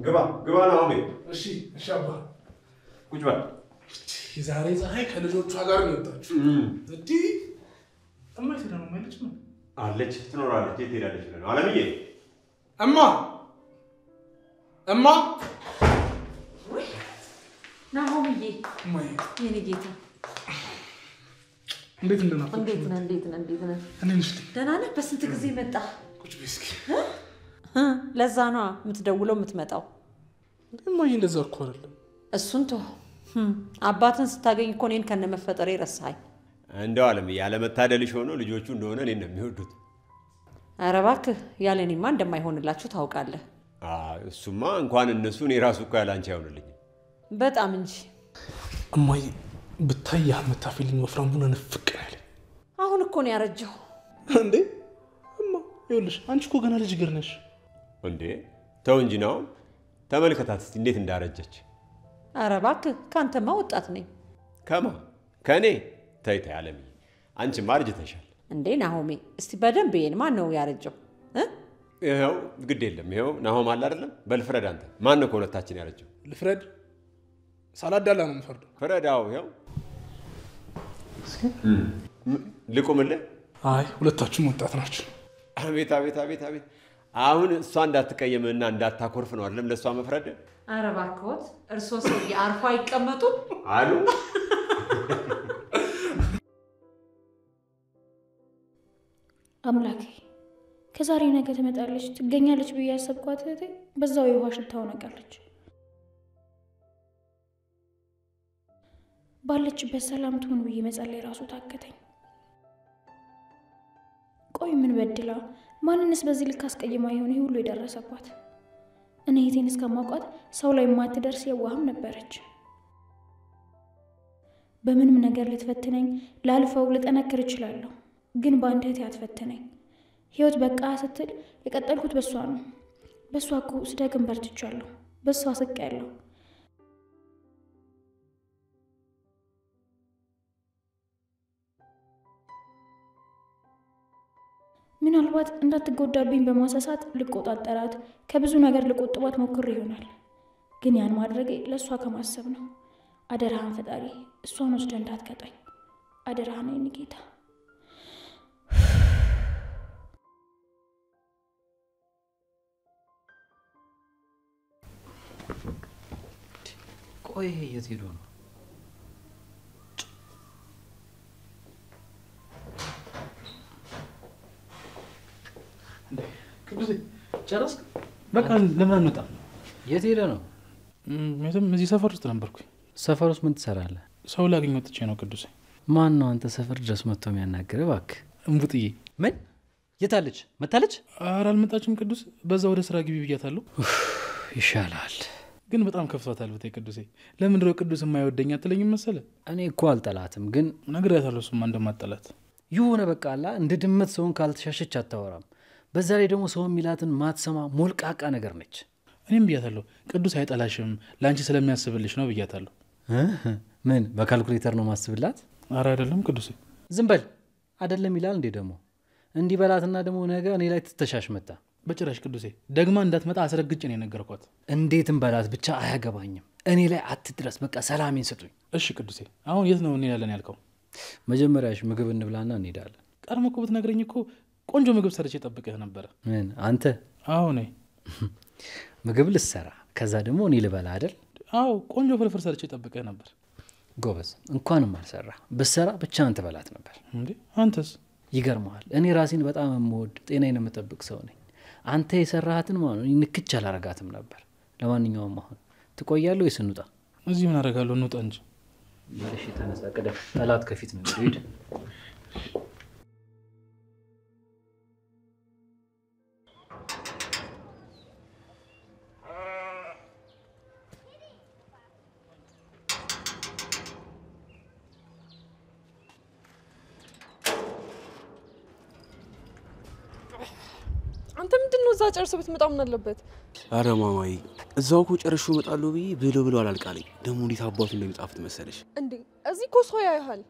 ግባ ነው አሜ እሺ አባ ቁጭ በል ዛሬ ፀሐይ ከልጆቿ ጋር ነው የወጣችው እንዴ እማዬ ትሄዳ ነው ማለት ነው አለች ትኖራለች የት ሄዳለች ነው አለምዬ እማ ወይ ናሆምዬ እማዬ የኔ ጌታ እንዴት እንደናፈቅሽ እንዴት ነህ እኔ ነሽ ደህና ነህ በስንት ጊዜ መጣ ቁጭ በይ እስኪ ለዛ ነው የምትደውለው የምትመጣው እማዬ እንደዛ እኮ አይደለም እሱን ተው አባትን ስታገኝ እኮ እኔን ከነመፈጠሬ ረሳኸኝ እንደው አለም ያለ መታደልሽ ሆኖ ልጆቹ እንደሆነ እኔን ነው የሚወዱት ኧረ እባክህ ያለ እኔማ እንደማይሆንላችሁ ታውቃለህ እሱማ እንኳን እነሱ እኔ ራሱ እኮ ያለ አንቺ አይሆንልኝም በጣም እንጂ እማዬ ብታይ አመታፊልኝ ወፍራም ቡና ንፍቅ ያለ አሁን እኮ ነው ያረጀው እንዴ እማ ይኸውልሽ አንቺ እኮ ገና ልጅ ግር ነሽ እንዴ ተው እንጂ ነው ተመልከታት እስቲ እንዴት እንዳረጀች ኧረ እባክህ ካንተማ ወጣት ነኝ ከኔ ተይ አለምዬ አንቺማ አርጅተሻል እንዴ ናሆሜ እስቲ በደንብ ይሄን ማን ነው ያረጀው ይሄው ግድ የለም ይሄው ናሆም አለ አይደለም በልፍረድ አንተ ማን ነው ከሁለታችን ያረጀው ልፍረድ ሳላዳላ ነው የምፈርደው ፍረዳው ይሄው ልቁምልህ አይ ሁለታችሁም ወጣት ናችሁ አቤት አሁን እሷ እንዳትቀየምና እንዳታኮርፍ ነው አይደለም ለሷ መፍረድ ኧረ እባክዎት እርሶ ሰው ያርፋ ይቀመጡ አሉ አምላኬ ከዛሬ ነገ ትመጣለች ትገኛለች ብዬ ያሰብኳት እህቴ በዛው የውሃ ሽታው ነቀለች ባለችበት ሰላም ትሁን ብዬ መጸለይ ራሱ ታከተኝ ቆይ ምን በድላ ማንንስ በዚህ ልክ አስቀይማ ይሆን ይሄ ሁሉ የደረሰባት እኔ እህቴን እስከማውቃት ሰው ላይ ማትደርስ የዋህም ነበረች በምንም ነገር ልትፈትነኝ ላልፈው ልጠነክር እችላለሁ ግን በአንድ እህቴ አትፈትነኝ ህይወት በቃ ስትል የቀጠልኩት በሷ ነው በሷ እኮ ስደግም በርትቻለሁ በሷ ስቄያለሁ ምናልባት እንዳትጎዳብኝ በማሳሳት ልቆጣጠራት ከብዙ ነገር ልቆጥባት ሞክሬ ይሆናል ግን ያን ማድረጌ ለሷ ከማሰብ ነው አደራህን ፈጣሪ እሷን ወስደ እንዳትቀጣኝ አደራህን የኔ ጌታ ቆይ የት ሄዶ ነው ቅዱሴ ጨረስክ በቃ ለምን አንመጣም የት ሄደ ነው እዚህ ሰፈር ውስጥ ነበርኩኝ ሰፈር ውስጥ ምን ትሰራለህ ሰው ላገኝ ወጥቼ ነው ቅዱሴ ማን ነው አንተ ሰፈር ድረስ መጥቶ የሚያናግርህ እባክህ እንቡጥዬ ምን የታለች መታለች ኧረ አልመጣችም ቅዱስ በዛ ወደ ስራ ግቢ ብያታለሁ ይሻላል ግን በጣም ከፍቷታል ብታይ ቅዱሴ ለምንድነው ቅዱስ የማይወደኝ አትለኝም መሰለ እኔ እኮ አልጠላትም ግን ነግሬያታለሁ እሱማ እንደማጠላት ይሁን በቃ አላ እንደ ድመት ሰውን ካልተሻሸች አታወራም በዛ ላይ ደግሞ ሰው የሚላትን ማትሰማ ሞልቃቃ ነገር ነች እኔም ብያታለሁ ቅዱስ አይጠላሽም ላንቺ ስለሚያስብልሽ ነው ብያታለሁ ምን በካልኩሌተር ነው ማስብላት ኧረ አይደለም ቅዱሴ ዝም በል አይደለም ይላል እንዴ ደግሞ እንዲህ በላትና ደግሞ ነገ እኔ ላይ ትተሻሽ መጣ በጭራሽ ቅዱሴ ደግማ እንዳትመጣ አስረግጬ ነው የነገርኳት እንዴትም በላት ብቻ አያገባኝም እኔ ላይ አትድረስ በቃ ሰላሜን ስጡኝ እሺ ቅዱሴ አሁን የት ነው እንሄዳለን ያልከው መጀመሪያሽ ምግብ እንብላና እንሄዳለን ቀድሞ እኮ ብትነግረኝ እኮ ቆንጆ ምግብ ሰርቼ ጠብቀህ ነበር ምን አንተ አዎ ነኝ ምግብ ልሰራ ከዛ ደግሞ እኔ ልበላ አይደል አዎ ቆንጆ ፍርፍር ሰርቼ ጠብቀህ ነበር ጎበዝ እንኳንም አልሰራ በሰራ ብቻ አንተ በላት ነበር እንዴ አንተስ ይገርማል እኔ ራሴን በጣም የምወድ ጤናዬን የምጠብቅ ሰው ነኝ አንተ የሰራሃትን ማለት ነው ንክች አላረጋትም ነበር ለማንኛውም አሁን ትቆያለህ ወይስ እንውጣ እዚህ ምን አደርጋለሁ እንውጣ እንጂ እሺ ተነሳ ቀደም ጠላት ከፊት ነው ሄድ አንተ ምንድነው እዛ ጨርሰህ ብትመጣ ምን አለበት አረ ማማዬ እዛው እኮ ጨርሾ እመጣለሁ ብሎ አላልቃለኝ ደግሞ እንዴት አባቱ እንደሚጣፍጥ መሰለሽ እንዴ እዚህ እኮ ሰው ያይሃል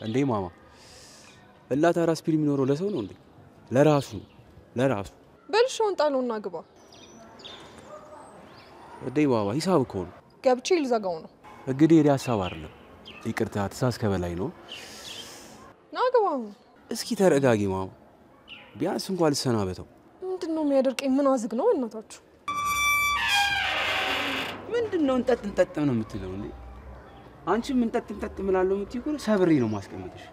እንዴ ማማ እላታ ራስ ፊልም የሚኖረው ለሰው ነው እንዴ ለራሱ በልሻውን ጣለውና ግባ እዴ ባባ ሂሳብ እኮ ነው። ገብቼ ልዘጋው ነው። እንግዲህ የኔ ሀሳብ አይደለም። ይቅርታ ትእዛዝ ከበላይ ነው። ና ግባ። እስኪ ተረጋጊ ማማ። ቢያንስ እንኳን ልሰናበተው። ምንድነው የሚያደርቀኝ? ምን አዝግ ነው እናታችሁ? ምንድነው እንጠጥ ነው የምትለው እንዴ? አንቺ ምን እንጠጥ እምላለሁ የምትይው እኮ ሰብሬ ነው ማስቀመጥሽ።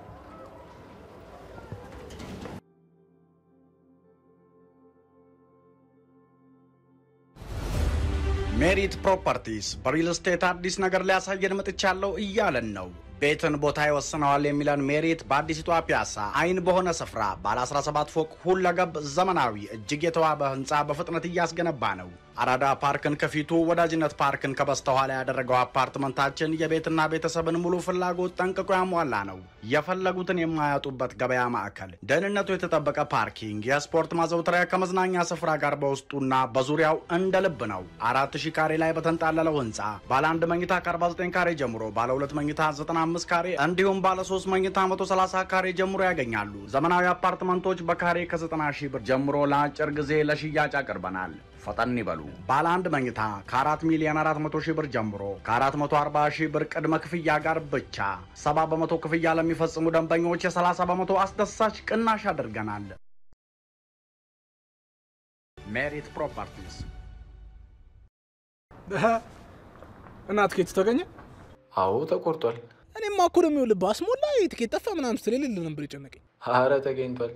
ሜሪት ፕሮፐርቲስ በሪል ስቴት አዲስ ነገር ሊያሳየን መጥቻለሁ እያለን ነው። ቤትን ቦታ ይወስነዋል የሚለን ሜሪት በአዲስቷ ፒያሳ አይን በሆነ ስፍራ ባለ 17 ፎቅ ሁለገብ ዘመናዊ እጅግ የተዋበ ህንፃ በፍጥነት እያስገነባ ነው። አራዳ ፓርክን ከፊቱ ወዳጅነት ፓርክን ከበስተኋላ ያደረገው አፓርትመንታችን የቤትና ቤተሰብን ሙሉ ፍላጎት ጠንቅቆ ያሟላ ነው። የፈለጉትን የማያጡበት ገበያ ማዕከል፣ ደህንነቱ የተጠበቀ ፓርኪንግ፣ የስፖርት ማዘውተሪያ ከመዝናኛ ስፍራ ጋር በውስጡና በዙሪያው እንደ ልብ ነው። 4000 ካሬ ላይ በተንጣለለው ህንፃ ባለ 1 መኝታ ከ49 ካሬ ጀምሮ ባለ 2 መኝታ 95 ካሬ እንዲሁም ባለ 3 መኝታ 130 ካሬ ጀምሮ ያገኛሉ። ዘመናዊ አፓርትመንቶች በካሬ ከ90 ሺህ ብር ጀምሮ ለአጭር ጊዜ ለሽያጭ አቅርበናል። ፈጠን ይበሉ። ባለ 1 መኝታ ከ4 ሚሊዮን 400 ሺህ ብር ጀምሮ ከ440 ሺህ ብር ቅድመ ክፍያ ጋር ብቻ 70 በመቶ ክፍያ ለሚፈጽሙ ደንበኞች የ30 በመቶ አስደሳች ቅናሽ አድርገናል። ሜሪት ፕሮፐርቲስ። እናት ኬት ተገኘ? አዎ ተቆርጧል። እኔማ እኮ ነው የሚውልብህ አስሞላ የትኬት ጠፋ ምናምን ስለሌለ ነበር የጨነቀኝ። ኧረ ተገኝቷል።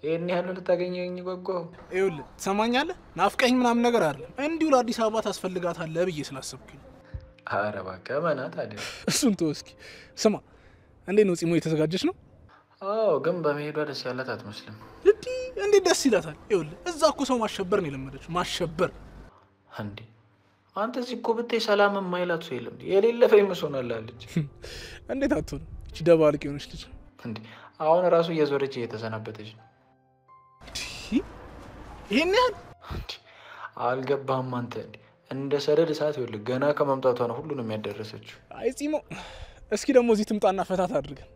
ይሄን ያህል ልታገኘኝ ጓጓው። ይኸውልህ ትሰማኛለህ? ናፍቀኝ ምናምን ነገር አይደለም። እንዲሁ ለአዲስ አበባ ታስፈልጋታለህ ብዬ ስላሰብኩኝ። ኧረ እባክህ መናት አይደል? እሱን ተው እስኪ። ስማ እንዴት ነው ጺሞ የተዘጋጀች ነው? አዎ ግን በመሄዷ ደስ ያላት አትመስልም። እንዴት ደስ ይላታል? ይኸውልህ እዛ እኮ ሰው ማሸበር ነው የለመደችው። ማሸበር እንዴ! አንተ እዚህ እኮ ብታይ ሰላም የማይላት ሰው የለም። የሌለ ፌመስ ሆናላለች። እንዴት አትሆንም? እቺ ደባልቅ የሆነች ልጅ እንዴ! አሁን ራሱ እየዞረች እየተሰናበተች ነው። ይሄን ያህል አልገባህም አንተ? እንደ ሰደድ እሳት ይኸውልህ ገና ከመምጣቷ ነው ሁሉንም ያደረሰችው። አይ ጺሞ እስኪ ደግሞ እዚህ ትምጣና ፈታት አድርገን።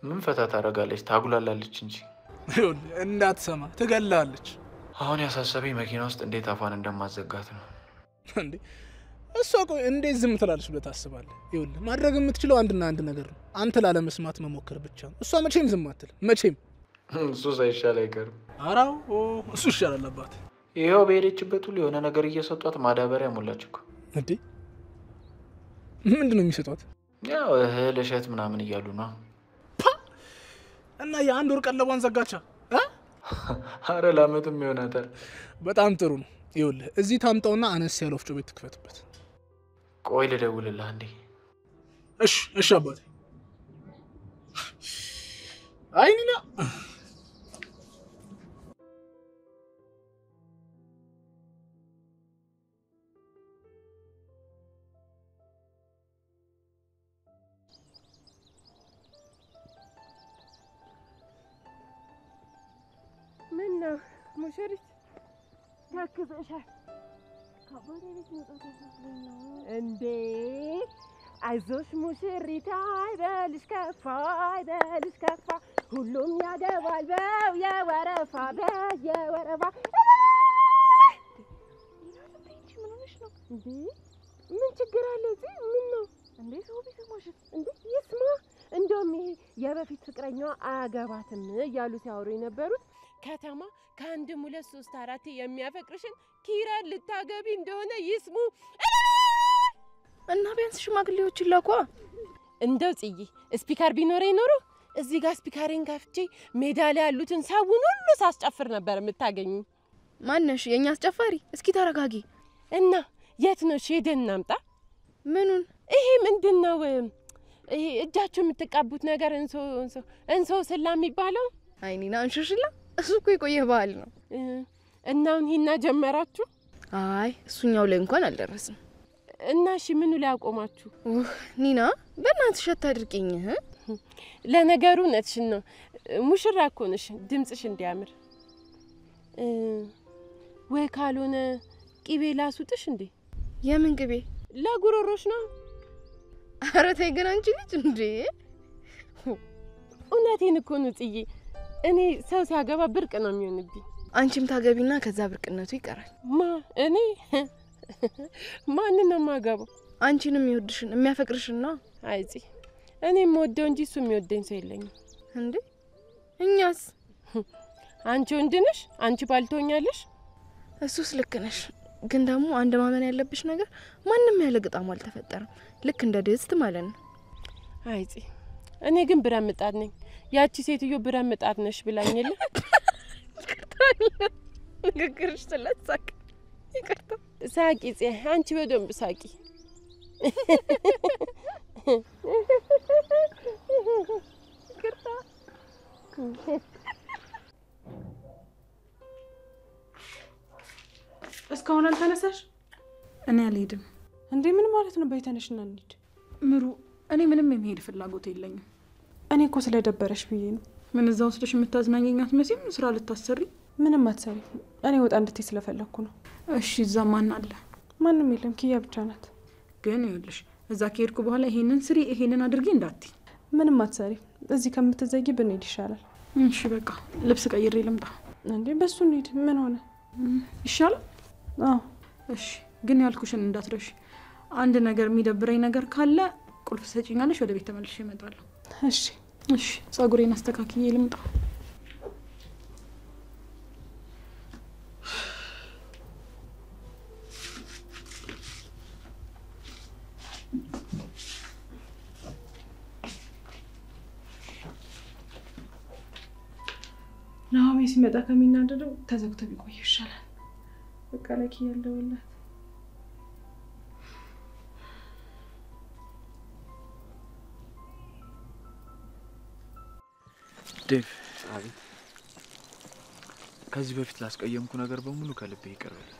ምን ፈታት አደርጋለች? ታጉላላለች እንጂ ይኸውልህ እንዳትሰማ ትገላለች። አሁን ያሳሰበኝ መኪና ውስጥ እንዴት አፏን እንደማዘጋት ነው። እንዴ እሷ ቆይ እንዴት ዝም ትላለች ብለህ ታስባለህ? ይኸውልህ ማድረግ የምትችለው አንድና አንድ ነገር ነው። አንተ ላለመስማት መሞከር ብቻ ነው። እሷ መቼም ዝም አትልም። መቼም እሱ ሳይሻል አይቀርም። አራው እሱ ይሻላል አባት። ይኸው በሄደችበት ሁሉ የሆነ ነገር እየሰጧት ማዳበሪያ ሞላች እኮ። እንዴ ምንድን ነው የሚሰጧት? ያው እህል እሸት ምናምን እያሉ ነው። እና የአንድ ወር ቀለቧን ዘጋቻ? አረ ላመትም ይሆናታል። በጣም ጥሩ ነው። ይኸውልህ እዚህ ታምጣውና አነስ ያለ ወፍጮ ቤት ትክፈትበት። ቆይ ልደውልልህ አንዴ። እሺ አባቴ። አይኒና ምነው ሙሽሪት ታክዘሻል? ከአባቴ ቤት መውጣት ያሳስበኝ ነው እንዴ? አይዞሽ ሙሽሪት አይበልሽ ከፋ አይበልሽ ከፋ ሁሉም ያገባል በው የወረፋ በየወረፋ። ምን ሆነሽ ነው እንዴ? ምን ችግር አለ እዚህ? ምን ነው እንዴ? ሰው ቢሰማሽ እንዴ? ይስማ። እንደውም ይሄ የበፊት ፍቅረኛዋ አያገባትም እያሉ ሲያወሩ የነበሩት ከተማ ከአንድም 2 3 4 የሚያፈቅርሽን ኪራን ልታገቢ እንደሆነ ይስሙ። እና ቢያንስ ሽማግሌዎችን ላኳ። እንደው ጽዬ ስፒከር ቢኖረኝ ኖሮ እዚህ ጋር ስፒከሬን ከፍቼ ሜዳ ላይ ያሉትን ሰውን ሁሉ ሳስጨፍር ነበር የምታገኙ። ማነሽ የኛ አስጨፋሪ? እስኪ ተረጋጊ። እና የት ነው ሄደን እናምጣ? ምኑን? ይሄ ምንድነው? ይሄ እጃችሁ የምትቀቡት ነገር እንሶ ስላ የሚባለው? አይኒና እንሽሽላ እሱ እኮ የቆየ ባህል ነው። እና አሁን ሂና ጀመራችሁ? አይ እሱኛው ላይ እንኳን አልደረስም። እና እሺ ምኑ ላይ አቆማችሁ? ኒና በእናትሽ አታድርቂኝ። ለነገሩ እውነትሽን ነው። ሙሽራ እኮ ነሽ፣ ድምፅሽ እንዲያምር። ወይ ካልሆነ ቅቤ ላሱጥሽ እንዴ? የምን ቅቤ? ለጉሮሮሽ ነው። ኧረ ተይ ግን አንቺ ልጅ እንዴ! እውነቴን እኮ ነው ጽዬ። እኔ ሰው ሲያገባ ብርቅ ነው የሚሆንብኝ። አንቺም ታገቢና ከዛ ብርቅነቱ ይቀራል። ማ እኔ ማንን ነው የማገባው? አንቺንም ይወድሽን የሚያፈቅርሽና አይጺ እኔም ወደው እንጂ እሱ የሚወደኝ ሰው የለኝም። እንዴ እኛስ? አንቺ ወንድ ነሽ፣ አንቺ ባልቶኛለሽ። እሱስ ልክ ነሽ። ግን ደግሞ አንድ ማመን ያለብሽ ነገር ማንም ያለ ግጣሙ አልተፈጠረም። ልክ እንደ ድስት ማለት ነው። አይጺ እኔ ግን ብረት ምጣድ ነኝ። ያቺ ሴትዮ ብረት ምጣድ ነሽ ብላኝለ ንግግርሽ ስለሳቅ ይቅርታ። ሳቂ ጽ አንቺ በደንብ ሳቂ። ይቅርታ። እስካሁን አልተነሳሽ? እኔ አልሄድም። እንዴ ምን ማለት ነው? በይተነሽና እንሂድ። ምሩ እኔ ምንም የመሄድ ፍላጎት የለኝም። እኔ እኮ ስለደበረሽ ብዬ ነው። ምን እዛ ወስደሽ የምታዝናኘኛት መሲም ስራ ልታሰሪ? ምንም አትሰሪ። እኔ ወጣ እንድትይ ስለፈለኩ ነው። እሺ እዛ ማን አለ? ማንም የለም፣ ኪያ ብቻ ናት። ግን ይኸውልሽ እዛ ከሄድኩ በኋላ ይሄንን ስሪ ይሄንን አድርጊ እንዳትይ። ምንም አትሰሪ። እዚህ ከምትዘጊ ብንሄድ ይሻላል። እሺ በቃ ልብስ ቀይሬ ልምጣ። እንዴ በሱ እንሂድ። ምን ሆነ? ይሻላል? አዎ እሺ። ግን ያልኩሽን እንዳትረሽ። አንድ ነገር የሚደብረኝ ነገር ካለ ቁልፍ ሰጪኛለሽ፣ ወደ ቤት ተመልሼ እመጣለሁ። እሺ እሺ። ጸጉሬን አስተካክዬ ልምጣ። ናሆሜ ሲመጣ ከሚናደደው ተዘግቶ ቢቆይ ይሻላል። በቃ ለኪ ያለውላት ዴቭ፣ አቤት። ከዚህ በፊት ላስቀየምኩ ነገር በሙሉ ከልቤ ይቅር በል።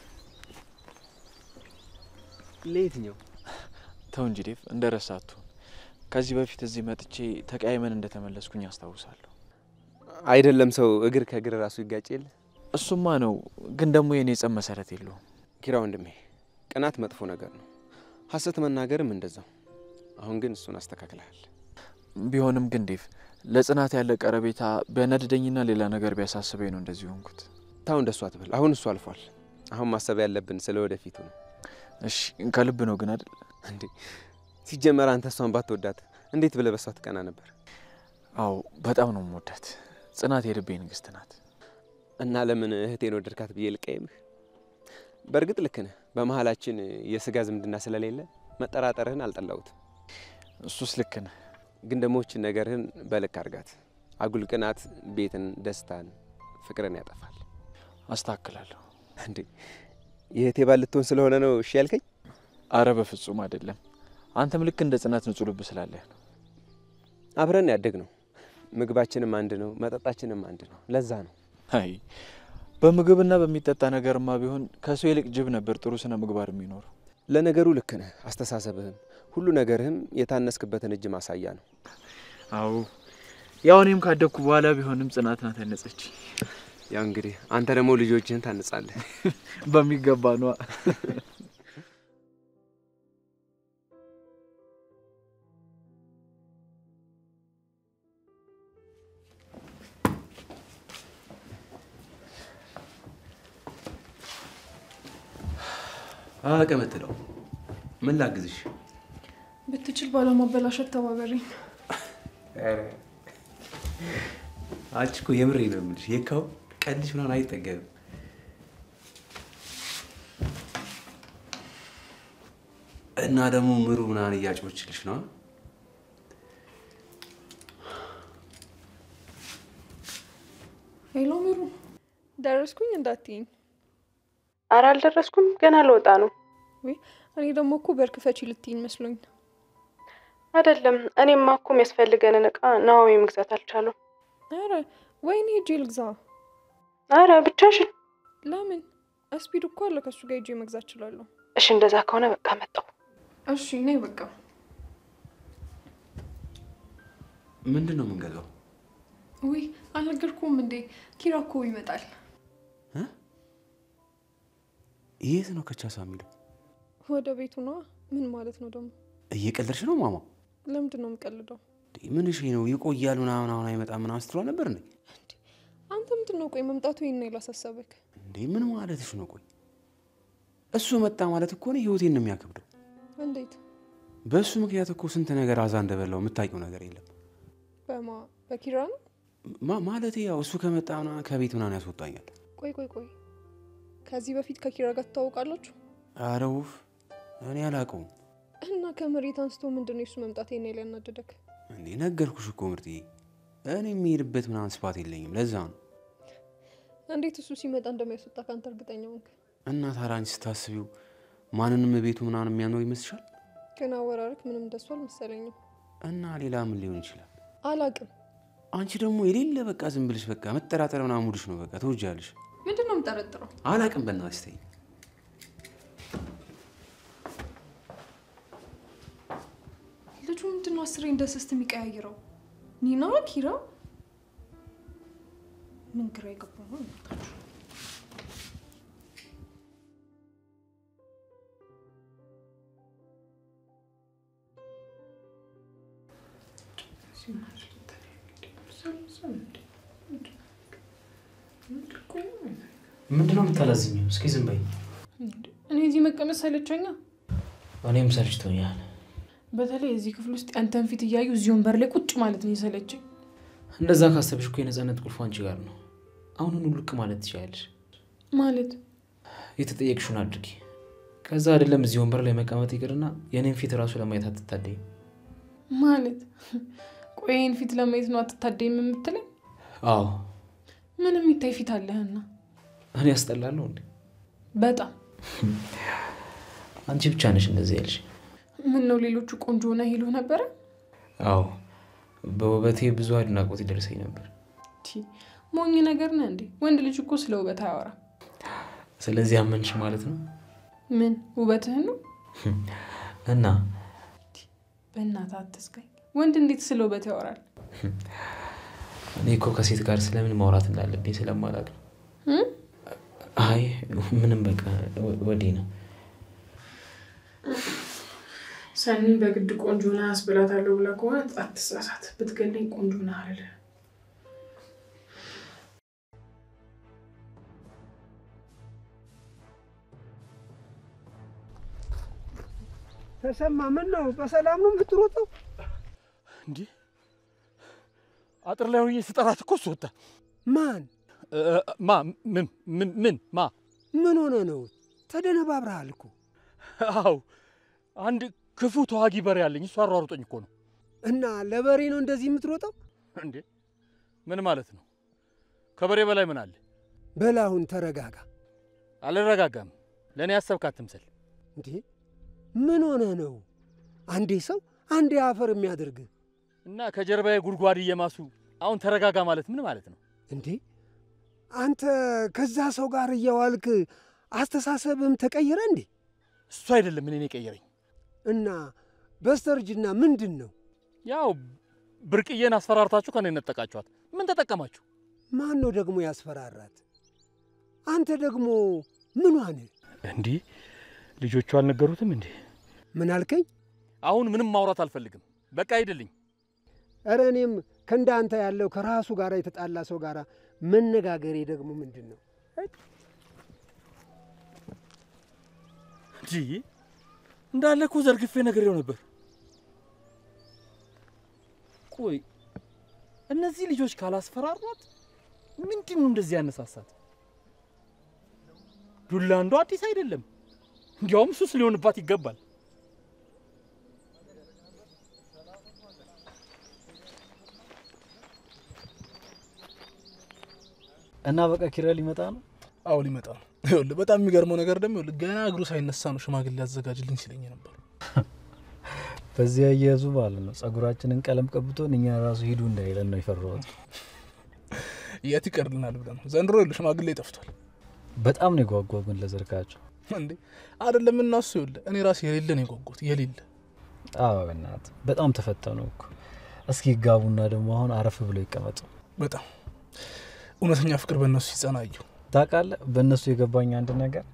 ለየትኛው? ተው እንጂ ዴቭ፣ እንደረሳቱ። ከዚህ በፊት እዚህ መጥቼ ተቀያይመን እንደተመለስኩኝ አስታውሳለሁ። አይደለም ሰው እግር ከእግር ራሱ ይጋጭ የለ? እሱማ ነው፣ ግን ደግሞ የኔ ጸብ መሰረት የለውም። ኪራ ወንድሜ፣ ቅናት መጥፎ ነገር ነው፣ ሀሰት መናገርም እንደዛው። አሁን ግን እሱን አስተካክለሃል። ቢሆንም ግን ዴቭ፣ ለጽናት ያለ ቀረቤታ ቢያናድደኝና ሌላ ነገር ቢያሳስበኝ ነው እንደዚህ ሆንኩት። ታው እንደሱ አትበል። አሁን እሱ አልፏል። አሁን ማሰብ ያለብን ስለ ወደፊቱ ነው። እሺ ከልብ ነው ግን አይደል? እንዴ ሲጀመር አንተ እሷን ባትወዳት እንዴት ብለህ በሷ ትቀና ነበር? አዎ በጣም ነው የምወዳት። ጽናት የልቤ ንግስት ናት። እና ለምን እህቴን ወደድካት ብዬ ልቀየምህ? በእርግጥ ልክ ነህ። በመሀላችን የስጋ ዝምድና ስለሌለ መጠራጠርህን አልጠላሁትም። እሱስ ልክ ነህ። ግን ደግሞ እችን ነገርህን በልክ አድርጋት። አጉል ቅናት ቤትን፣ ደስታን፣ ፍቅርን ያጠፋል። አስተካክላለሁ። እንዴ የእህቴ ባል ልትሆን ስለሆነ ነው እሺ ያልከኝ? አረ በፍጹም አይደለም። አንተም ልክ እንደ ጽናት ንጹህ ልብ ስላለህ ነው። አብረን ያደግ ነው። ምግባችንም አንድ ነው፣ መጠጣችንም አንድ ነው። ለዛ ነው። አይ በምግብና በሚጠጣ ነገርማ ቢሆን ከሰው ይልቅ ጅብ ነበር ጥሩ ስነ ምግባር የሚኖረው። ለነገሩ ልክ ነህ። አስተሳሰብህም ሁሉ ነገርህም የታነስክበትን እጅ ማሳያ ነው። አዎ ያው እኔም ካደግኩ በኋላ ቢሆንም ጽናት ናት ያነጸች። ያው እንግዲህ አንተ ደግሞ ልጆችህን ታነጻለህ። በሚገባ ነው። አቀመጥለው ምን ላግዝሽ? ብትችል ባለማበላሸት ተባበሪኝ። አንቺ እኮ የምሬ ነው የምልሽ። የካው ቀልሽ ምናምን አይጠገብም። እና ደግሞ ምሩ ምናምን እያጮችልሽ ነው። ሄሎ ምሩ፣ ደረስኩኝ እንዳትይኝ። ኧረ አልደረስኩም፣ ገና ልወጣ ነው። ወይ እኔ ደግሞ እኮ በርክፈች ልትይኝ መስሎኝ። አይደለም፣ እኔማ እኮ የሚያስፈልገንን እቃ ናሆሜ መግዛት አልቻለም። ኧረ ወይኔ ሂጅ ልግዛ። ኧረ ብቻሽን? ለምን? ስፒድ እኮ አለ፣ ከሱ ጋር ሂጅ መግዛት እችላለሁ። እሺ እንደዛ ከሆነ በቃ መጣሁ። እሺ ነይ በቃ። ምንድን ነው የምንገዛው? ውይ አልነገርኩም እንዴ? ኪራ እኮ ይመጣል። የት ነው ከቻሳ የሚለው? ወደ ቤቱ ነዋ። ምን ማለት ነው ደግሞ? እየቀለድሽ ነው ማማ? ለምንድን ነው የምቀልደው? ምን እሺ ነው ይቆያል ምናምን አሁን አይመጣም ምናምን ስትሏ ነበር እንዴ? አንተ ምንድን ነው ቆይ መምጣቱ ይሄን ነው ያላሳሰበክ እንዴ? ምን ማለትሽ ነው? ቆይ እሱ መጣ ማለት እኮ ነው ህይወቴን ነው የሚያከብደው። እንዴት? በእሱ ምክንያት እኮ ስንት ነገር አዛ እንደበላው የምታውቂው ነገር የለም። በኪራ ነው ማለት ያው እሱ ከመጣና ከቤት ምናምን ያስወጣኛል። ቆይ ከዚህ በፊት ከኪራ ጋር ትተዋወቃላችሁ? ኧረ ውፍ እኔ አላውቀውም። እና ከመሬት አንስቶ ምንድን ነው እሱ መምጣት የኔ ላይ ያናደደክ? እንዴ ነገርኩሽ እኮ ምርጥዬ፣ እኔ የሚሄድበት ምናምን ስፋት የለኝም። ለዛ ነው። እንዴት እሱ ሲመጣ እንደማይስወጣ ካንተ እርግጠኛ ሆንክ? እና ታዲያ አንቺ ስታስቢው ማንንም ቤቱ ምናምን የሚያኖር ይመስልሻል? ግን አወራርክ ምንም እንደሱ አልመሰለኝም። እና ሌላ ምን ሊሆን ይችላል? አላውቅም። አንቺ ደግሞ የሌለ በቃ ዝም ብለሽ በቃ መጠራጠር ምናምን ሙድሽ ነው። በቃ ትወጃለሽ። ምንድን ነው የምጠረጥረው? አላውቅም። በእናትሽ ተይኝ። ልጁ ምንድን ነው 10 እንደ ስስት የሚቀያይረው? ኒና ኪራ ምን ግራ የገባው ነው? ምንድን ነው የምታላዝኝው? እስኪ ዝም በይ። እኔ እዚህ መቀመጥ ሰለቸኛ። እኔም ሰልችቶኛል። በተለይ እዚህ ክፍል ውስጥ አንተን ፊት እያዩ እዚህ ወንበር ላይ ቁጭ ማለት ነው የሰለቸኝ። እንደዛ ካሰብሽ እኮ የነፃነት ቁልፉ አንቺ ጋር ነው። አሁን ልቅ ማለት ትችያለሽ። ማለት የተጠየቅሽውን አድርጊ። ከዛ አይደለም እዚህ ወንበር ላይ መቀመጥ ይቅርና የኔን ፊት ራሱ ለማየት አትታደይም ማለት። ቆይን ፊት ለማየት ነው አትታደይም የምትለኝ? አዎ። ምን የሚታይ ፊት አለህና? እኔ ያስጠላለሁ እንዴ? በጣም። አንቺ ብቻ ነሽ እንደዚህ ያልሽ። ምን ነው ሌሎቹ ቆንጆ ሆነ ይሉ ነበር? አዎ፣ በውበቴ ብዙ አድናቆት ይደርሰኝ ነበር። ሞኝ ነገር ነህ እንዴ? ወንድ ልጅ እኮ ስለ ውበት አያወራ። ስለዚህ አመንሽ ማለት ነው? ምን ውበትህ ነው? እና በእናትህ አትስቀኝ። ወንድ እንዴት ስለ ውበት ያወራል? እኔ እኮ ከሴት ጋር ስለምን ማውራት እንዳለብኝ ስለማላውቅ ነው። አይ ምንም በቃ ወዲህ ነው። ሰኒ በግድ ቆንጆ ነህ አስብላታለሁ ብላ ከሆነ አትሳሳት። ብትገለኝ ቆንጆ ነህ አልልህ። ተሰማ ምን ነው? በሰላም ነው የምትሮጠው እንዴ? አጥር ላይ ሆኜ ስጠራት እኮ እሱ ወጣ። ማን? ምን ሆነ ነው? ተደነባብረሃል እኮ። አዎ አንድ ክፉ ተዋጊ በሬ ያለኝ እሱ አሯሩጦኝ እኮ ነው። እና ለበሬ ነው እንደዚህ የምትሮጠው እንዴ? ምን ማለት ነው? ከበሬ በላይ ምን አለ? በላሁን ተረጋጋ። አልረጋጋም። ለእኔ ያሰብካት ትምሰል። እንዴ ምን ሆነ ነው? አንዴ ሰው አንዴ አፈር የሚያደርግ እና ከጀርባዬ ጉድጓድ እየማሱ አሁን ተረጋጋ ማለት ምን ማለት ነው? እንዴ አንተ ከዛ ሰው ጋር እየዋልክ አስተሳሰብም ተቀየረ እንዴ? እሱ አይደለም እኔን የቀየረኝ። እና በስተርጅና ምንድን ነው? ያው ብርቅዬን አስፈራርታችሁ ከኔ ነጠቃችኋት። ምን ተጠቀማችሁ? ማን ነው ደግሞ ያስፈራራት? አንተ ደግሞ ምን ሆነ እንዴ? ልጆቹ አልነገሩትም እንዴ? ምን አልከኝ? አሁን ምንም ማውራት አልፈልግም። በቃ አይደልኝ። ኧረ እኔም ከእንዳንተ ያለው ከራሱ ጋር የተጣላ ሰው ጋር መነጋገሬ ደግሞ ምንድን ነው? እንጂ እንዳለ እኮ ዘርግፌ ነግሬው ነበር። ቆይ እነዚህ ልጆች ካላስፈራሯት ምንድን ነው እንደዚህ ያነሳሳት? ዱላ አንዱ አዲስ አይደለም። እንዲያውም ሱስ ሊሆንባት ይገባል። እና በቃ ኪራ ሊመጣ ነው? አዎ ሊመጣ ነው። ይኸውልህ በጣም የሚገርመው ነገር ደግሞ ገና እግሩ ሳይነሳ ነው ሽማግሌ አዘጋጅልኝ ሲለኝ ነበር። በዚህ አያያዙ ማለት ነው ጸጉራችንን ቀለም ቀብቶን እኛ ራሱ ሂዱ እንዳይለን ነው የፈራሁት። የት ይቀርልናል ብለህ ነው? ዘንድሮ ይኸውልህ ሽማግሌ ጠፍቷል። በጣም ነው የጓጓው ግን ለዘርካቸው እንዴ አይደለም እና እሱ ይኸውልህ እኔ ራሴ የሌለ ነው የጓጓሁት የሌለ። አዎ በእናትህ በጣም ተፈተኑ እኮ። እስኪ ጋቡና ደግሞ አሁን አረፍ ብሎ ይቀመጡ። በጣም እውነተኛ ፍቅር በእነሱ ሲጸናዩ ታውቃለህ። በእነሱ የገባኝ አንድ ነገር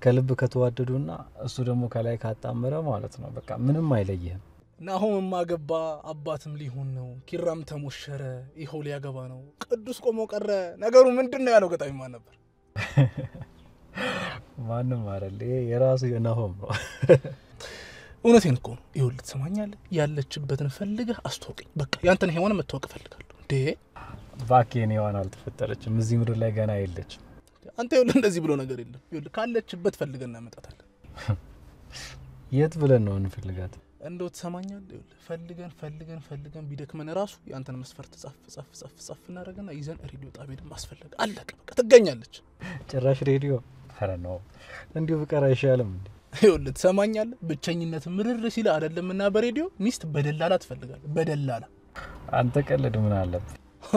ከልብ ከተዋደዱና እሱ ደግሞ ከላይ ካጣመረ ማለት ነው በቃ ምንም አይለይህም። ናሆምማ ገባ፣ አባትም ሊሆን ነው፣ ኪራም ተሞሸረ፣ ይኸው ሊያገባ ነው፣ ቅዱስ ቆሞ ቀረ። ነገሩ ምንድን ነው ያለው ገጣሚ ማን ነበር? ማንም አይደል የራሱ የናሆም ነው። እውነቴን እኮ ነው። ይኸውልህ ትሰማኛለህ? ያለችበትን ፈልገህ አስተዋውቀኝ። በቃ ያንተን ሄዋን መታወቅ እፈልጋለሁ። እንዴ ባኬን ሄዋን አልተፈጠረችም፣ እዚህ ምድር ላይ ገና የለችም። አንተ ይኸውልህ እንደዚህ ብሎ ነገር የለም። ይኸውልህ ካለችበት ፈልገን እናመጣታለን። የት ብለን ነው እንፈልጋት? እንደው ትሰማኛለህ? ይኸውልህ ፈልገን ቢደክመን ራሱ ያንተን መስፈርት ጻፍ እናደርግና ይዘን ሬዲዮ ጣቢያ ደግሞ ማስፈለግ አለቀ። በቃ ትገኛለች። ጭራሽ ሬዲዮ? ኧረ ነው እንዲሁ ብቀር አይሻልም እንዴ? ይኸውልህ ትሰማኛለህ? ብቸኝነት ምርር ሲል አይደለምና በሬዲዮ ሚስት በደላላ ትፈልጋለህ። በደላላ አንተ ቀልድ ምን አለበት?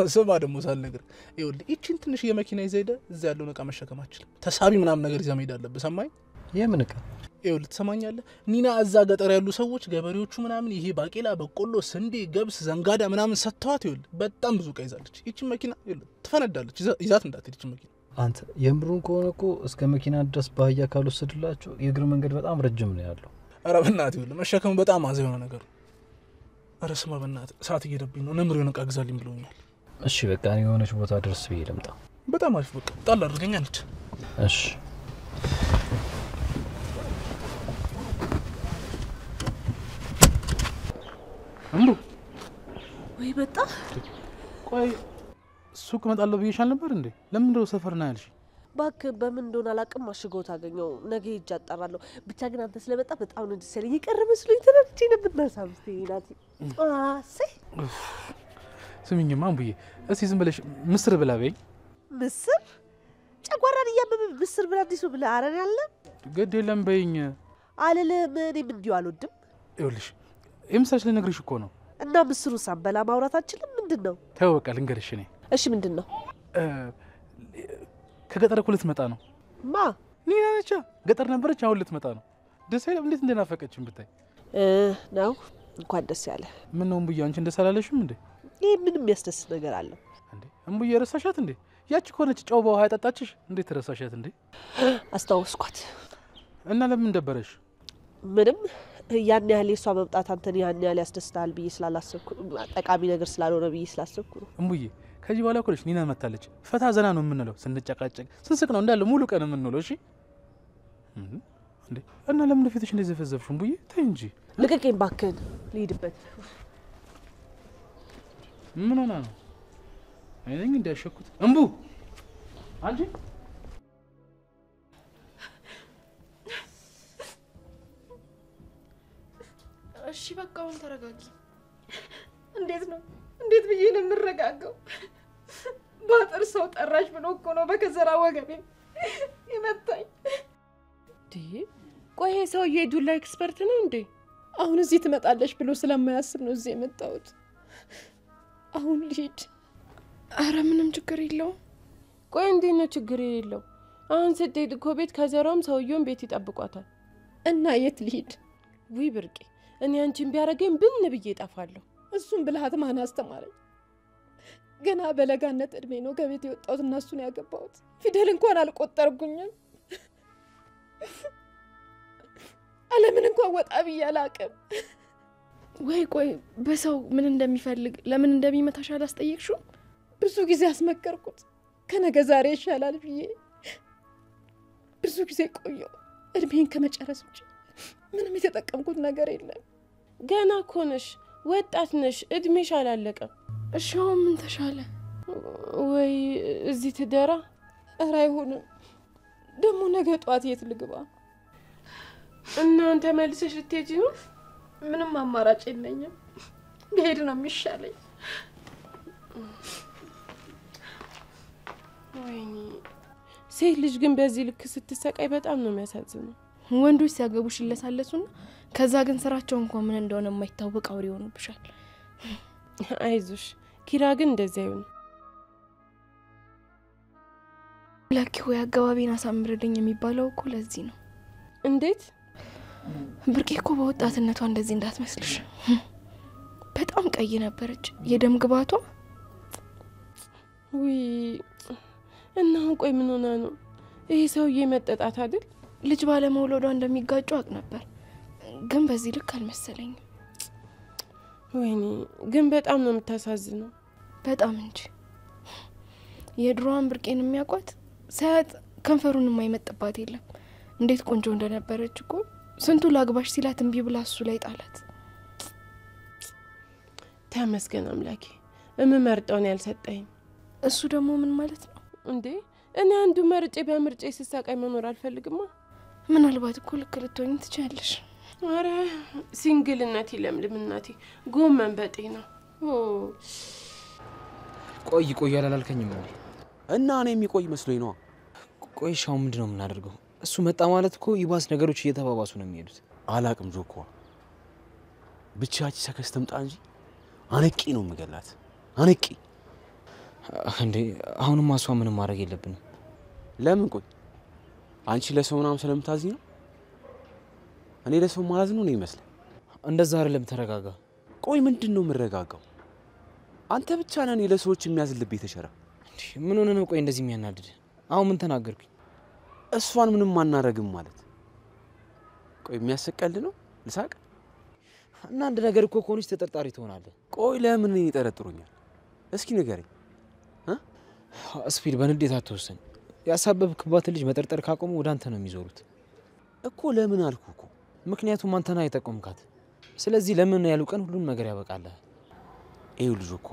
ስማ ደግሞ ሳልነግርህ ይኸውልህ ይቺን ትንሽ የመኪና ይዘህ ሄደህ እዛ ያለውን እቃ መሸከም አትችልም። ተሳቢ ምናምን ነገር ይዘህ መሄድ አለብህ። ሰማኝ? የምን እቃ? ይኸውልህ ትሰማኛለህ? ኒና እዛ ገጠር ያሉ ሰዎች ገበሬዎቹ ምናምን ይሄ ባቄላ፣ በቆሎ፣ ስንዴ፣ ገብስ፣ ዘንጋዳ ምናምን ሰጥተዋት ይኸውልህ በጣም ብዙ እቃ ይዛለች። ይቺን መኪና ይኸውልህ ትፈነዳለች። ይዛት እንዳትሄድ ይቺን መኪና። አንተ የምሩን ከሆነ እኮ እስከ መኪና ድረስ ባህያ ካልወሰድላቸው የእግር መንገድ በጣም ረጅም ነው ያለው። ኧረ በእናትህ ይኸውልህ መሸከሙ በጣም አዘ የሆነ ነገር። ኧረ ስማ በእናትህ ሰዓት እየሄደብኝ ነው። ነምር የሆነ እቃ ግዛልኝ ብሎኛል። እሺ በቃ እኔ የሆነች ቦታ ደርስ ብዬ ልምጣ። በጣም አሪፍ። በቃ ጣል አድርገኛ ነች። እሺ እምሩ ወይ በጣ ቆይ ሱቅ እመጣለሁ ብዬሻል ነበር እንዴ? ለምን ነው ሰፈር ና ያልሽ? እባክህ በምን እንደሆነ አላውቅም። አሽገው ታገኘው ነገ ሂጅ አጣራለሁ። ብቻ ግን አንተ ስለመጣ በጣም ነው ደስ ያለኝ። ይቀር መስሎኝ ተነድቼ ነበር። ናሳምስቴ ናቲ አሴ ስሚኝማ እምቡዬ እስቲ ዝም ብለሽ ምስር ብላ በይ። ምስር ጨጓራን እያመመ ምስር ብላ አዲሱ ብላ አረን ያለ ግድ የለም በይኝ። አልልም እኔም እንዲሁ አልወድም። ይኸውልሽ የምሳሽ ልነግርሽ እኮ ነው። እና ምስሩ ሳንበላ ማውራታችንም ምንድን ነው? ተው በቃ ልንገርሽ እኔ። እሺ ምንድን ነው? ከገጠር እኮ ልትመጣ ነው። ማ ኒና ነች። ገጠር ነበረች፣ አሁን ልትመጣ ነው። ደስ አይልም? እንዴት እንደናፈቀችኝ ብታይ ነው። እንኳን ደስ ያለ። ምን ነው እምቡዬ አንቺ እንደስ አላለሽም እንዴ? ይህ ምንም የሚያስደስት ነገር አለው እንዴ? እምቡዬ ረሳሻት እንዴ? ያቺ ከሆነች ጨው በውሃ ያጠጣችሽ እንዴት ረሳሻት እንዴ? አስታወስኳት። እና ለምን ደበረሽ? ምንም ያን ያህል የሷ መምጣት አንተን ያን ያህል ያስደስታል ብዬ ስላላሰብኩ ጠቃሚ ነገር ስላልሆነ ብዬ ስላሰብኩ ነው። እምቡዬ ከዚህ በኋላ እኮ ኒና መታለች። ፈታ ዘና ነው የምንለው። ስንጨቃጨቅ ስንስቅ ነው እንዳለ ሙሉ ቀን የምንውለው። እሺ እንዴ? እና ለምን ፊትሽ እንደዚህ ዘፈዘፍሽ እምቡዬ? ተይ እንጂ ልቀቀኝ እባክህን ልሂድበት። ምን ሆና ነው? አይነኝ እንዳያሸኩት እምቡ አንቺ እሺ በቃ አሁን ተረጋጊ። እንዴት ነው? እንዴት ብዬ ነው የምረጋጋው? ባጠር ሰው ጠራሽ ብሎ እኮ ነው በከዘራ ወገቤ ይመታኝ። ቆይ ይሄ ሰውዬ ዱላ ኤክስፐርት ነው እንዴ? አሁን እዚህ ትመጣለሽ ብሎ ስለማያስብ ነው እዚህ የመጣሁት። አሁን ልሂድ። አረ ምንም ችግር የለውም። ቆይ እንዴት ነው ችግር የለው? አሁን ስትሄድ እኮ ቤት ከዘራውም ሰውዬውን ቤት ይጠብቋታል። እና የት ልሂድ? ውይ ብርቄ፣ እኔ አንቺን ቢያረገኝ ብን ብዬ እጠፋለሁ። እሱን ብልሃት ማን አስተማረኝ? ገና በለጋነት እድሜ ነው ከቤት የወጣሁት እና እሱን ያገባሁት። ፊደል እንኳን አልቆጠርኩኝም። ዓለምን እንኳን ወጣ ብዬ አላውቅም። ወይ ቆይ በሰው ምን እንደሚፈልግ ለምን እንደሚመታሽ አላስጠየቅሽውም? ብዙ ጊዜ አስመከርኩት ከነገ ዛሬ ይሻላል ብዬ። ብዙ ጊዜ ቆየሁ። እድሜን ከመጨረስ ውጭ ምንም የተጠቀምኩት ነገር የለም። ገና እኮ ነሽ፣ ወጣት ነሽ፣ እድሜሽ አላለቀም። እሺ አሁን ምን ተሻለ? ወይ እዚህ ትደራ? ኧረ አይሆንም። ደግሞ ነገ ጠዋት የት ልግባ? እናንተ መልሰሽ ልትሄጂ ነው? ምንም አማራጭ የለኝም። ብሄድ ነው የሚሻለኝ። ወይኔ ሴት ልጅ ግን በዚህ ልክ ስትሰቃይ በጣም ነው የሚያሳዝነው። ወንዶች ሲያገቡሽ ይለሳለሱና ከዛ ግን ስራቸው እንኳን ምን እንደሆነ የማይታወቅ አውሬ ሆኖብሻል። አይዞሽ ኪራ ግን እንደዚያ ይሁን። ለኪ ሆይ አገባቢን አሳምርልኝ የሚባለው እኮ ለዚህ ነው። እንዴት? ብርቄ እኮ በወጣትነቷ እንደዚህ እንዳትመስልሽ። በጣም ቀይ ነበረች የደም ግባቷ። ውይ እና ቆይ ምን ሆና ነው? ይሄ ሰውዬ መጠጣት አይደል? ልጅ ባለመውለዷ እንደሚጋጩ አቅ ነበር፣ ግን በዚህ ልክ አልመሰለኝም። ወይኔ ግን በጣም ነው የምታሳዝነው። በጣም እንጂ። የድሮዋን ብርቄን የሚያውቋት ሳያት ከንፈሩን የማይመጥባት የለም። እንዴት ቆንጆ እንደነበረች እኮ ስንቱ ላግባሽ ሲላት እምቢ ብላ እሱ ላይ ጣላት። ተመስገን አምላኬ እምመርጠውን ያልሰጠኝ። እሱ ደግሞ ምን ማለት ነው እንዴ? እኔ አንዱ መርጬ በምርጬ ስሳቃይ መኖር አልፈልግማ። ምናልባት እኮ ልክ ልትሆኚ ትችያለሽ። አረ ሲንግልነት ይለምልም እናቴ፣ ጎመን በጤና። ቆይ አላልከኝም እንዴ? እና እኔ የሚቆይ መስሎኝ ነው። ቆይ ሻው ምንድነው የምናደርገው? እሱ መጣ ማለት እኮ ይባስ ነገሮች እየተባባሱ ነው የሚሄዱት። አላቅም ጆኮ፣ ብቻች ሰከስ ትምጣ እንጂ አነቂ ነው የምገላት። አነቂ እንዴ! አሁንም ማሷ ምንም ማድረግ የለብንም። ለምን? ቆይ አንቺ ለሰው ምናምን ስለምታዝኝ ነው? እኔ ለሰው ማለት ነው ይመስል። እንደዛ አይደለም፣ ተረጋጋ። ቆይ ምንድነው የምረጋጋው? አንተ ብቻ ነህ ለሰዎች የሚያዝልብ የተሸራ። እንዴ ምን ሆነ ነው? ቆይ እንደዚህ የሚያናድድ አሁን ምን ተናገርኩኝ? እሷን ምንም አናረግም ማለት ቆይ የሚያሰቀል ነው? ልሳቅ እና አንድ ነገር እኮ ኮንሽ ተጠርጣሪ ትሆናለህ። ቆይ ለምን እኔን ይጠረጥሩኛል? እስኪ ንገረኝ። ስፒድ በንዴት አትወሰን። ያሳበብክባት ልጅ መጠርጠር ካቆሙ ወደ አንተ ነው የሚዞሩት እኮ። ለምን አልኩ እኮ። ምክንያቱም አንተ ነህ የጠቆምካት። ስለዚህ ለምን ያሉ ቀን ሁሉም ነገር ያበቃልህ። ይኸው ልጅ እኮ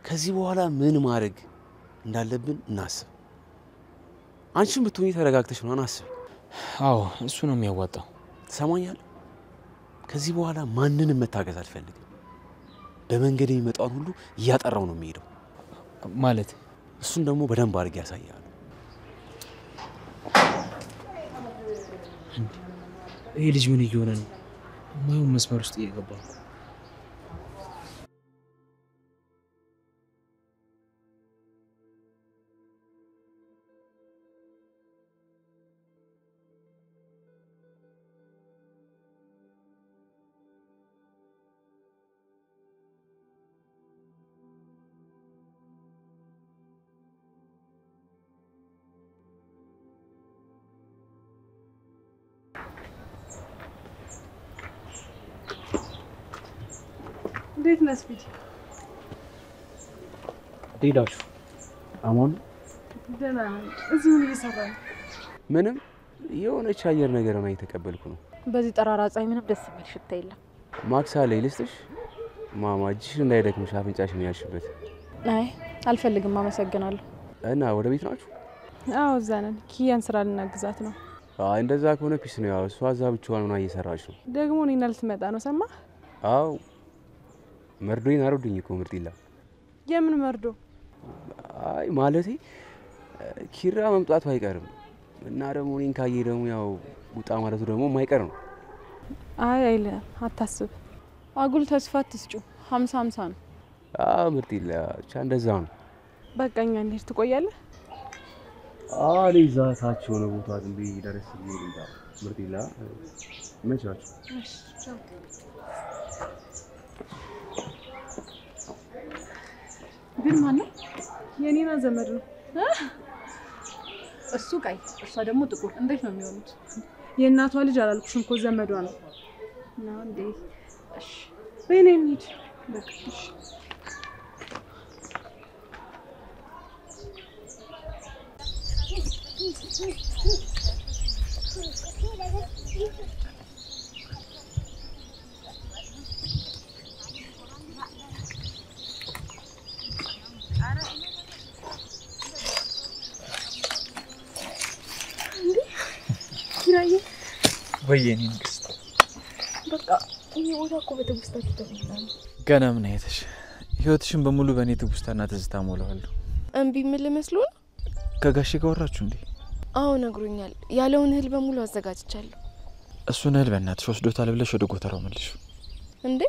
ከዚህ በኋላ ምን ማድረግ እንዳለብን እናስብ። አንቺም ብትሆኚ ተረጋግተሽ ነው አናስብ። አዎ እሱ ነው የሚያዋጣው። ትሰማኛለህ? ከዚህ በኋላ ማንንም መታገዝ አልፈልግም። በመንገድ የሚመጣውን ሁሉ እያጠራው ነው የሚሄደው። ማለት እሱን ደግሞ በደንብ አድርጌ ያሳያል። ይሄ ልጅ ምን እየሆነ ነው? ማየው መስመር ውስጥ እየገባ ነው። እንዴት ነህ ስፒድ? ዴዳችሁ አሞን ደህና ነኝ። እዚህ ምን እየሰራህ ነው? ምንም የሆነች አየር ነገር ነው የተቀበልኩ ነው። በዚህ ጠራራ ፀሐይ ምንም ደስ የሚል ሽታ የለም። ማክሳ ላይ ልስጥሽ? ማማ እጅሽ እንዳይደክምሽ አፍንጫሽን ያልሽበት። አይ አልፈልግም፣ አመሰግናለሁ። እና ወደ ቤት ናችሁ? አዎ እዛ ነን። ኪያን ስራ ልናግዛት ነው። አይ እንደዛ ከሆነ ፒስ ነው። ያው እሷ እዛ ብቻዋን ሆና እየሰራች ነው። ደግሞ እኔና ልትመጣ ነው ሰማህ? አዎ መርዶኝ አሮድኝ እኮ ምርጢላ። የምን መርዶ? አይ ማለቴ ኪራ መምጣቱ አይቀርም እና ደግሞ እኔን ካየ ደግሞ ያው ውጣ ማለቱ ደግሞ የማይቀር ነው። አይ አይልም፣ አታስብ። አጉል ተስፋ አትስጩ። 50-50 ነው። አዎ ምርጢላ ብቻ እንደዛ ነው። በቃ እኛ እንሂድ። ትቆያለህ? አይ እዛ ታች ሆነ ቦታ ዝም ብዬ ደረስ ብዬ ልምጣ። ምርጢላ መቻችሁ? እሺ ቻው። ግን ማነው? የኔና ዘመድ ነው። እሱ ቀይ፣ እሷ ደግሞ ጥቁር። እንዴት ነው የሚሆኑት? የእናቷ ልጅ አላልኩሽም እኮ ዘመዷ ነው። ነው እንዴ? እሺ በእኔ እንሂድ። በቃ እሺ። ኪራዬ ወይኔ ንግስት፣ በቃ ይሄ ቦታ እኮ በትውስታችሁ ተሞልቷል። ገና ምን አይተሽ? ህይወትሽን በሙሉ በእኔ ትውስታና ትዝታ ሞላዋለሁ። እምቢ ምን መስሎ ነው? ከጋሼ ጋር ወራችሁ እንዴ? አዎ ነግሮኛል። ያለውን እህል በሙሉ አዘጋጅቻለሁ። እሱን እህል በእናትሽ ወስዶታል ብለሽ ወደ ጎተራው መልሽ። እንዴ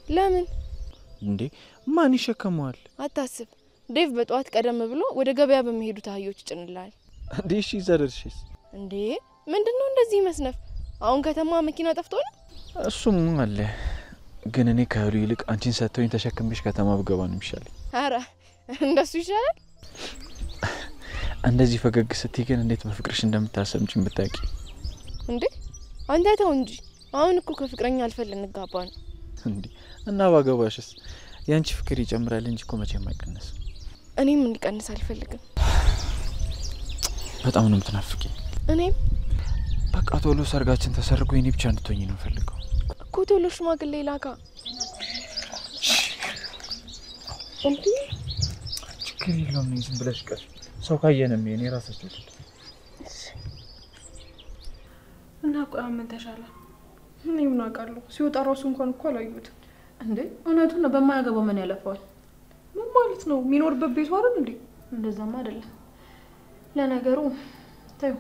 ለምን እንዴ? ማን ይሸከመዋል? አታስብ። ዴቭ በጠዋት ቀደም ብሎ ወደ ገበያ በሚሄዱት አህዮች ይጭንልሃል። እንዴ እሺ፣ እዛ ደርሼስ? እንዴ ምንድነው እንደዚህ መስነፍ? አሁን ከተማ መኪና ጠፍቶ ነው? እሱም አለ፣ ግን እኔ ከእህሉ ይልቅ አንቺን ሰጥቶኝ ተሸክምሽ ከተማ ብገባ ነው የሚሻለኝ። አረ እንደሱ ይሻላል። እንደዚህ ፈገግ ስትይ ግን እንዴት በፍቅርሽ እንደምታሰምጪኝ ብታውቂ። እንዴ አንተ ተው እንጂ፣ አሁን እኮ ከፍቅረኛ አልፈል እንጋባ ነው። እንዴ እና ባገባሽስ? ያንቺ ፍቅር ይጨምራል እንጂ እኮ መቼም አይቀንስ። እኔም እንዲቀንስ አልፈልግም። በጣም ነው የምትናፍቂኝ። እኔም በቃ ቶሎ ሰርጋችን ተሰርጎ የኔ ብቻ እንድትሆኝ ነው ፈልገው እኮ ቶሎ ሽማግሌ ላካ። እንዴ ችግር የለውም ዝም ብለሽ ቀር ሰው ካየንም የኔ ራሳቸው እና ቆይ ምን ተሻለ? እኔ ምን አውቃለሁ? ሲወጣ ራሱ እንኳን እኮ አላየሁትም። እንዴ እውነቱን ነው። በማያገባው ምን ያለፈዋል? ምን ማለት ነው? የሚኖርበት ቤቱ አይደል እንዴ? እንደዛማ አይደለም። ለነገሩ ታዩ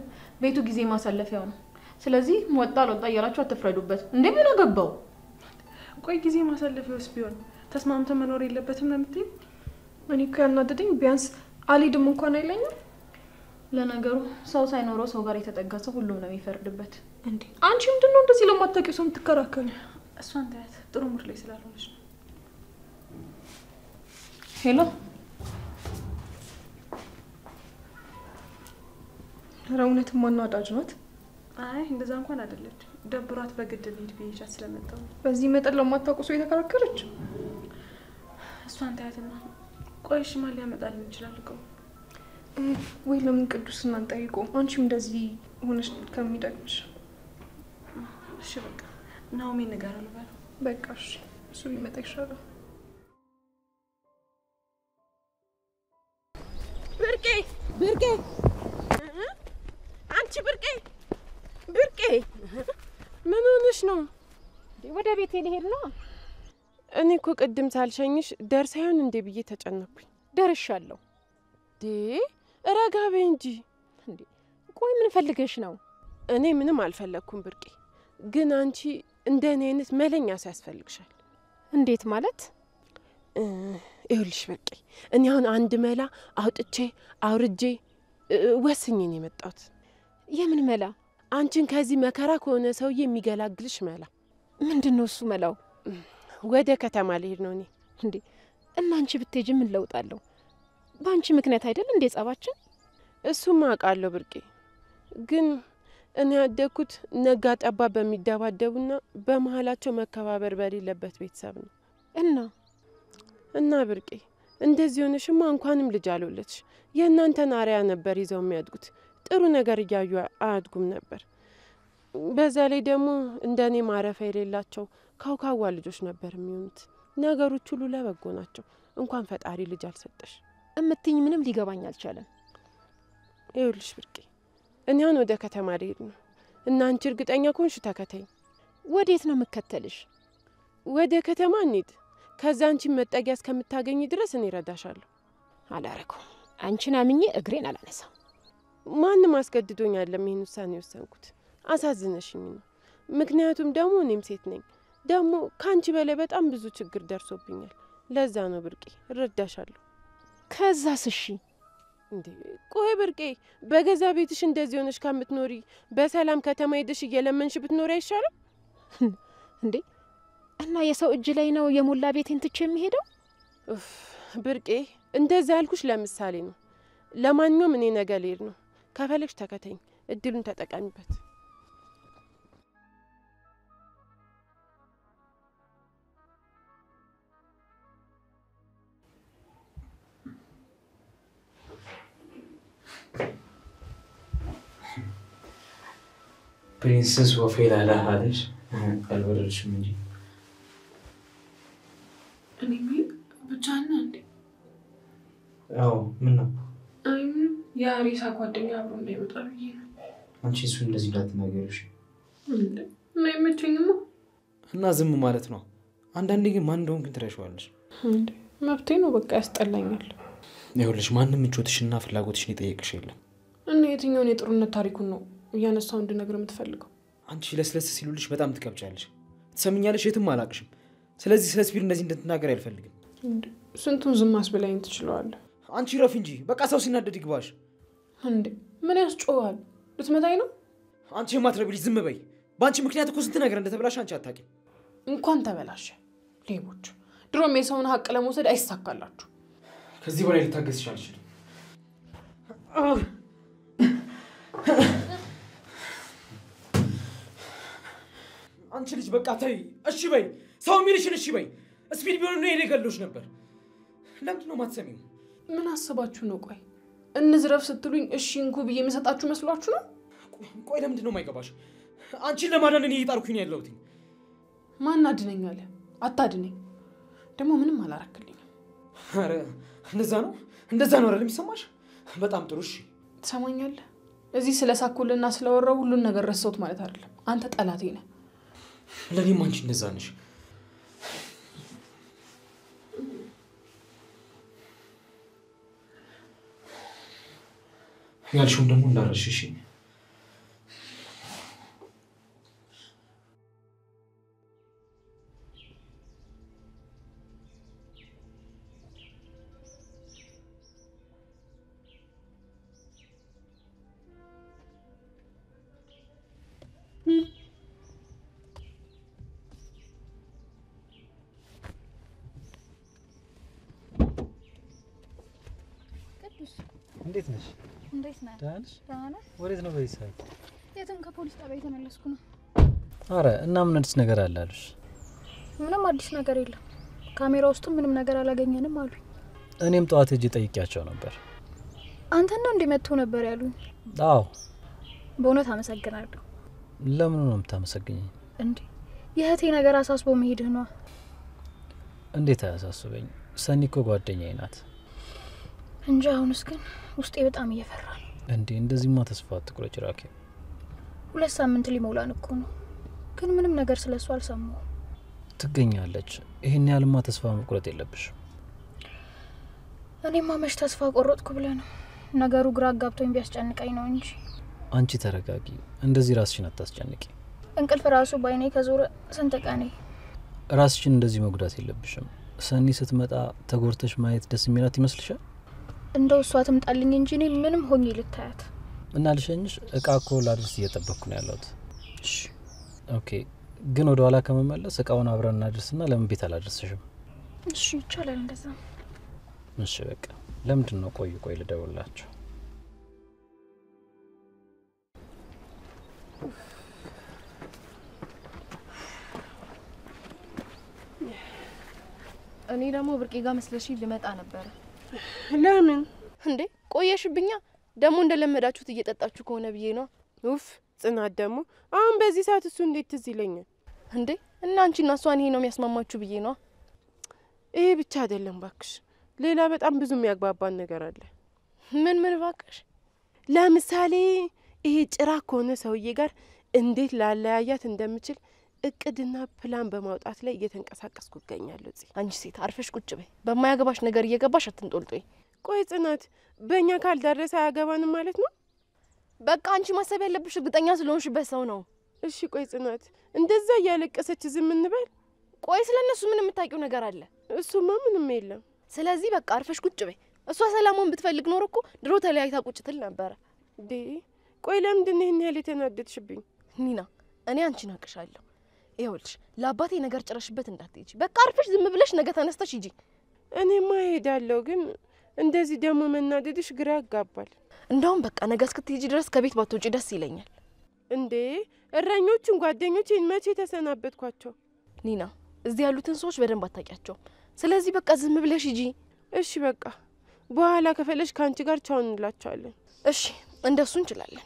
ቤቱ ጊዜ ማሳለፊያው ነው። ስለዚህ ወጣ አልወጣ እያላችሁ አትፍረዱበት። እንዴ ምን አገባው? ቆይ ጊዜ ማሳለፊያውስ ቢሆን ተስማምተን መኖር የለበትም ነው የምትይኝ? እኔ እኮ ያናደደኝ ቢያንስ አልሄድም እንኳን አይለኝም። ለነገሩ ሰው ሳይኖረው ሰው ጋር የተጠጋ ሰው ሁሉም ነው የሚፈርድበት። እንዴ አንቺ ምንድነው እንደዚህ ለማታውቂው ሰው የምትከራከሪ? እሷን ታያት ጥሩ ሙድ ላይ ስላልሆነች ነው። ሄሎ ረውነትም ማናዳጅ ናት። አይ እንደዛ እንኳን አይደለች። ደብሯት በግድ ልሂድ ብዬሻት ስለመጣሁ በዚህ መጠን ለማታውቁ ሰው የተከራከረች። እሷን ታያትና ቆይሽ ማን ሊያመጣልን ይችላል እኮ ወይ ለምን ቅዱስና እንጠይቆ አንቺም እንደዚህ ሆነሽ ከሚደግምሽ። እሺ በቃ ናኦሚ ንገራለሁ ባለው። በቃ እሺ እሱ ቢመጣ ይሻላል። ብርቄ ብርቄ አንቺ ብርቄ ብርቄ ምን ሆነሽ ነው? ወደ ቤቴ ልሄድ ነው። እኔ እኮ ቅድም ሳልሸኝሽ ደርሳ ይሆን እንዴ ብዬ ተጨነኩኝ። ደርሻለሁ። ረጋ በይ እንጂ እንዴ። ቆይ ምን ፈልገሽ ነው? እኔ ምንም አልፈለኩም ብርቄ፣ ግን አንቺ እንደኔ አይነት መለኛ ሰው ያስፈልግሻል። እንዴት ማለት? ይኸውልሽ ብርቄ፣ እኔ አሁን አንድ መላ አውጥቼ አውርጄ ወስኜ ነው የመጣሁት። የምን መላ? አንቺን ከዚህ መከራ ከሆነ ሰውዬ የሚገላግልሽ መላ። ምንድነው እሱ መላው? ወደ ከተማ ልሄድ ነው እኔ። እንዴ እና አንቺ ብትሄጂ ምን ለውጥ አለው? ባንቺ ምክንያት አይደል እንዴ ጸባችን? እሱማ አውቃለሁ ብርቄ፣ ግን እኔ ያደግኩት ነጋ ጠባ በሚደባደቡና በመሀላቸው መከባበር በሌለበት ቤተሰብ ነው። እና ብርቄ እንደዚህ ሆነሽማ እንኳንም ልጅ አልወለድሽ። የእናንተን አርያ ነበር ይዘው የሚያድጉት። ጥሩ ነገር እያዩ አያድጉም ነበር። በዛ ላይ ደግሞ እንደኔ ማረፊያ የሌላቸው ካውካዋ ልጆች ነበር የሚሆኑት። ነገሮች ሁሉ ለበጎ ናቸው። እንኳን ፈጣሪ ልጅ አልሰጠሽ። እምትኝ ምንም ሊገባኝ አልቻለም። ይኸውልሽ ብርቄ፣ እኔ አሁን ወደ ከተማ ልሄድ ነው እና አንቺ እርግጠኛ ከሆንሽ ተከተኝ። ወዴት ነው የምከተልሽ? ወደ ከተማ እንሂድ። ከዛ አንቺን መጠጊያ እስከምታገኝ ድረስ እኔ እረዳሻለሁ። አላረኩም። አንቺን አምኜ እግሬን አላነሳም። ማንም አስገድዶኝ አይደለም ይሄን ውሳኔ ወሰንኩት። አሳዝነሽኝ ነው። ምክንያቱም ደግሞ እኔም ሴት ነኝ። ደግሞ ካንቺ በላይ በጣም ብዙ ችግር ደርሶብኛል። ለዛ ነው ብርቄ፣ እረዳሻለሁ። ከዛስ? እሺ እንዴ ቆይ ብርቄ፣ በገዛ ቤትሽ እንደዚህ ሆነሽ ከምትኖሪ በሰላም ከተማ ሄደሽ እየለመንሽ ብትኖሪ አይሻልም እንዴ? እና የሰው እጅ ላይ ነው የሞላ ቤቴን ትቼ የሚሄደው? ብርቄ፣ እንደዛ ያልኩሽ ለምሳሌ ነው። ለማንኛውም እኔ ነገ ልሄድ ነው። ከፈለግሽ ተከተኝ፣ እድሉን ተጠቀሚበት። ፕሪንሰስ ወፌላ ላሃለሽ አልወረድሽም እንጂ እኔ ብቻና እንዴ? አዎ ምን ነው? የአሪሳ ጓደኛ አብሮ እንዳይመጣ ብዬ ነው። አንቺ እሱ እንደዚህ ላትናገሪሽ እንዴ? እና አይመቸኝማ። እና ዝም ማለት ነው። አንዳንዴ ግን ማን እንደሆንክ ትረሻዋለሽ። እንዴ መብቴ ነው፣ በቃ ያስጠላኛል። ይኸውልሽ ማንም ምቾትሽና ፍላጎትሽን የጠየቅሽ የለም። እና የትኛውን የጥሩነት ታሪኩን ነው እያነሳው እንድነግር የምትፈልገው? አንቺ ለስለስ ሲሉልሽ በጣም ትቀብጫለሽ። ትሰምኛለሽ? የትም አላቅሽም። ስለዚህ ስለ ስፒድ እንደዚህ እንድትናገር አልፈልግም። ስንቱን ዝም አስብላኝ ትችላለህ? አንቺ ረፍ እንጂ በቃ ሰው ሲናደድ ይግባሽ። እንዴ ምን ያስጮሃል? ልትመታኝ ነው? አንቺ የማትረቢ ልጅ ዝም በይ። በአንቺ ምክንያት እኮ ስንት ነገር እንደተበላሽ አንቺ አታውቂም። እንኳን ተበላሸ። ሌቦች ድሮም የሰውን ሀቅ ለመውሰድ አይሳካላችሁ። ከዚህ በላይ ልታገስሽ አልችልም። አንቺ ልጅ በቃ ተይ፣ እሺ በይ። ሰው የሚልሽን እሺ በይ። ስፒድ ቢሆን ነው የኔ ገሎሽ ነበር። ለምንድን ነው የማትሰሚው? ምን አስባችሁ ነው? ቆይ እንዝረፍ ስትሉኝ እሺ እንኩ ብዬ የምሰጣችሁ መስሏችሁ ነው? ቆይ ለምንድን ነው የማይገባሽ? አንቺን ለማዳን እኔ እየጣርኩኝ ያለሁት። ማን አድነኛለ? አታድነኝ። ደግሞ ምንም አላረክልኝም። አረ እንደዛ ነው አይደል የሚሰማሽ? በጣም ጥሩ። እሺ ትሰማኛለህ? እዚህ ስለሳኩልና ስለወራው ሁሉን ነገር ረሳሁት ማለት አይደለም። አንተ ጠላቴ ነህ። ለኔም አንቺ እንደዛ ነሽ። ያልሽውን ደግሞ እንዳረሽ እሺ? እንዴት ነሽ? እንዴት ነህ? ደህና ነሽ? ወዴት ነው በዚህ ሰዓት? የትም ከፖሊስ ጣቢያ የተመለስኩ ነው። አረ እና ምን አዲስ ነገር አለ አሉሽ? ምንም አዲስ ነገር የለም። ካሜራ ውስጥ ምንም ነገር አላገኘንም አሉ። እኔም ጠዋት ሄጄ ጠይቄያቸው ነበር። አንተ ነው እንደመጥቶ ነበር ያሉኝ? አዎ። በእውነት አመሰግናለሁ። ለምን ነው የምታመሰግኘኝ? እንዴ የእህቴ ነገር አሳስቦ መሄድህ ነው። እንዴት አያሳስበኝ? ሰኒ እኮ ጓደኛዬ ናት። እንጂ አሁንስ ግን ውስጤ በጣም እየፈራ ነው። እንዴ እንደዚህማ ተስፋ አትቁረጭ ራኬብ። 2 ሳምንት ሊሞላን እኮ ነው። ግን ምንም ነገር ስለሷ አልሰማሁም። ትገኛለች። ይሄን ያህልማ ተስፋ መቁረጥ የለብሽም። እኔማ መች ተስፋ ቆረጥኩ ብለህ ነው? ነገሩ ግራ አጋብቶኝ ቢያስጨንቀኝ ነው እንጂ። አንቺ ተረጋጊ። እንደዚህ ራስሽን አታስጨንቂ። እንቅልፍ ራሱ ባይኔ ከዞረ ስንት ቀኔ። ራስሽን እንደዚህ መጉዳት የለብሽም። ሰኒ ስትመጣ ተጎርተሽ ማየት ደስ የሚላት ይመስልሻል? እንደው እሷ ትምጣልኝ እንጂ እኔ ምንም ሆኜ ልታያት እና ልሸኝሽ። እቃ እኮ ላድርስ እየጠበቅኩ ነው ያለሁት። እሺ ኦኬ። ግን ወደ ኋላ ከመመለስ እቃውን አብረን እናድርስና ለምን ቤት አላድርስሽም? እሺ ይቻላል እንደዛ። እሺ በቃ ለምንድን ነው? ቆይ ልደውልላቸው። እኔ ደግሞ ብርቄ ጋር መስለሽ ልመጣ ነበር። ለምን እንዴ ቆየሽብኛ? ደግሞ እንደለመዳችሁት እየጠጣችሁ ከሆነ ብዬ ነው። ኡፍ ጽናት ደግሞ አሁን በዚህ ሰዓት እሱ እንዴት ትዝ ይለኛል እንዴ? እና አንቺና እሷን ይሄ ነው የሚያስማማችሁ ብዬ ነው። ይሄ ብቻ አይደለም ባክሽ፣ ሌላ በጣም ብዙ የሚያግባባን ነገር አለ። ምን ባክሽ? ለምሳሌ ይሄ ጭራ ከሆነ ሰውዬ ጋር እንዴት ላለያያት እንደምችል እቅድና ፕላን በማውጣት ላይ እየተንቀሳቀስኩ እገኛለሁ። አንቺ ሴት አርፈሽ ቁጭ በይ። በማያገባሽ ነገር እየገባሽ አትንጦልጦይ። ቆይ ጽናት፣ በእኛ ካልደረሰ አያገባንም ማለት ነው? በቃ አንቺ ማሰብ ያለብሽ እርግጠኛ ስለሆንሽበት ሰው ነው። እሺ ቆይ ጽናት፣ እንደዛ እያለቀሰች ዝም እንበል? ቆይ ስለነሱ ምን የምታውቂው ነገር አለ? እሱማ ምንም የለም። ስለዚህ በቃ አርፈሽ ቁጭ በይ። እሷ ሰላሙን ብትፈልግ ኖር እኮ ድሮ ተለያይታ ቁጭ ትል ነበረ። ቆይ ለምንድን ነው ይህን ያህል የተናደድሽብኝ? ኒና፣ እኔ አንቺን አቅሻለሁ። ይኸውልሽ ለአባቴ ነገር ጭረሽበት እንዳትሄጂ። በቃ አርፈሽ ዝም ብለሽ ነገ ተነስተሽ ሂጂ። እኔማ እሄዳለሁ፣ ግን እንደዚህ ደግሞ መናደድሽ ግራ ያጋባል። እንደውም በቃ ነገ እስክትሄጂ ድረስ ከቤት ባትወጪ ደስ ይለኛል። እንዴ እረኞቹን ጓደኞቼን መቼ ተሰናበትኳቸው? ኒና፣ እዚህ ያሉትን ሰዎች በደንብ አታውቂያቸውም። ስለዚህ በቃ ዝም ብለሽ ሂጂ። እሺ በቃ በኋላ ከፈለሽ ከአንቺ ጋር ቻው እንላቸዋለን። እሺ እንደሱ እንችላለን።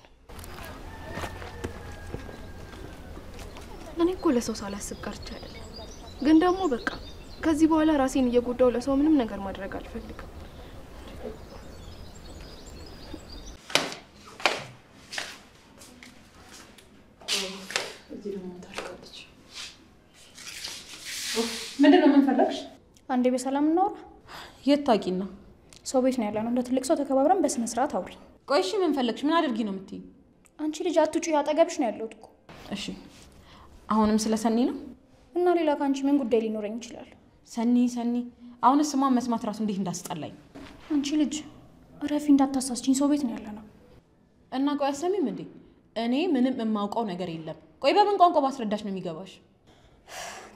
እኔ እኮ ለሰው ሳላስብ ቀርቼ አይደለም፣ ግን ደግሞ በቃ ከዚህ በኋላ ራሴን እየጎዳው ለሰው ምንም ነገር ማድረግ አልፈልግም። ምንድነው ምን ፈለግሽ? አንዴ በሰላም እናውራ። የት ታውቂና? ሰው ቤት ነው ያለነው። እንደ ትልቅ ሰው ተከባብረን በስነ ስርዓት አውሪ። ቆይ እሺ ምን ፈለግሽ? ምን አድርጊ ነው የምትይኝ? አንቺ ልጅ አትጩ፣ አጠገብሽ ነው ያለሁት እኮ። እሺ አሁንም ስለ ሰኒ ነው? እና ሌላ ካንቺ ምን ጉዳይ ሊኖረኝ ይችላል? ሰኒ አሁን ስሟን መስማት ራሱ እንዴት እንዳስጠላኝ። አንቺ ልጅ ረፊ፣ እንዳታሳስችኝ። ሰው ቤት ነው ያለነው። እና ቆይ አሰሚም እንዴ? እኔ ምንም የማውቀው ነገር የለም። ቆይ በምን ቋንቋ ባስረዳሽ ነው የሚገባሽ?